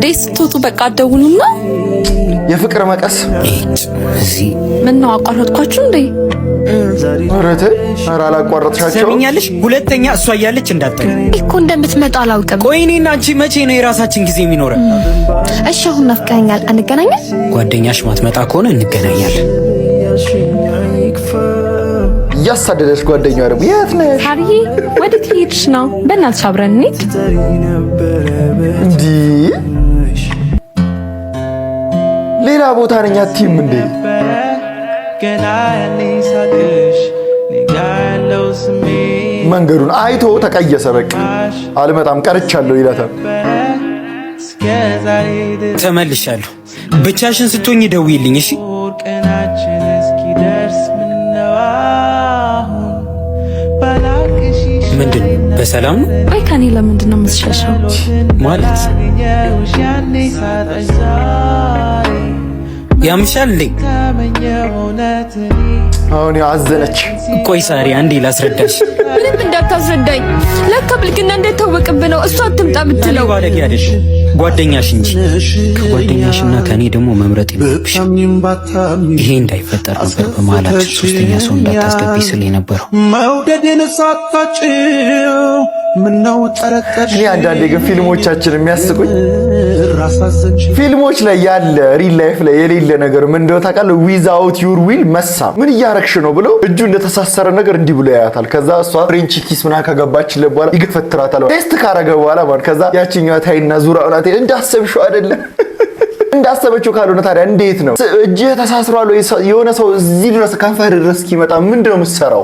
ደስቶቱ በቃ ደውሉና የፍቅር መቀስ እዚህ ምን ነው አቋረጥኳችሁ እንዴ? ወረተ አላቋረጥሻቸው። ሰሚኛለሽ? ሁለተኛ እሷ እያለች እንዳትጠሪ እኮ እንደምትመጣ አላውቅም። ቆይ እኔና አንቺ መቼ ነው የራሳችን ጊዜ የሚኖረን? እሺ አሁን ናፍቀኸኛል፣ እንገናኛለን። ጓደኛሽ ማትመጣ ከሆነ እንገናኛለን። ያሳደደሽ ጓደኛው አይደል? የት ነሽ? አሪዬ ወዴት ልሄድሽ ነው? በእናትሽ አብረን እንሂድ። እንዴ ሌላ ቦታ ነኝ አትይም እንዴ? መንገዱን አይቶ ተቀየሰ። በቃ አልመጣም ቀርቻለሁ ይላታል። ተመልሻለሁ። ብቻሽን ስትሆኝ ደውይልኝ እሺ? ምንድን በሰላም ነው? ቆይ ከኔ ለምንድን ነው የምትሸሸው? ማለት ያምሻል እንዴ? አሁን አዘነች። ቆይ ሳሪ አንዴ ላስረዳሽ። ምንም እንዳታስረዳኝ። ለካ ብልግና እንደታወቅብህ ነው እሷ አትምጣ ብትለው። ባለጌ አይደል ጓደኛሽ እንጂ ከጓደኛሽና ከኔ ደግሞ መምረጥ ይኖርብሻል። ይሄ እንዳይፈጠር ነበር በመሀላችን ሶስተኛ ሰው እንዳታስገቢ ስል የነበረው። መውደድን ሳታጭው ምነው ጠረጠርሽ? እኔ አንዳንዴ ግን ፊልሞቻችን የሚያስቁኝ ፊልሞች ላይ ያለ ሪል ላይፍ ላይ የሌለ ነገር ምን እንደው ታውቃለህ? ዊዛውት ዩር ዊል መሳም ምን እያረግሽ ነው ብለው እጁ እንደተሳሰረ ነገር እንዲህ ብሎ ያያታል። ከዛ እሷ ፍሬንች ኪስ ምናምን ከገባችለት በኋላ ይገፈትራታል። ቴስት ካረገ በኋላ ማለት ከዛ ያቺኛዋ ታይና ዙራውና እንዳሰብሽው አይደለም እንዳሰበችው ካልሆነ ታዲያ እንዴት ነው? እጅህ ተሳስሯል ወይ? የሆነ ሰው እዚህ ድረስ ከንፈር ድረስ እስኪመጣ ምንድነው የምትሰራው?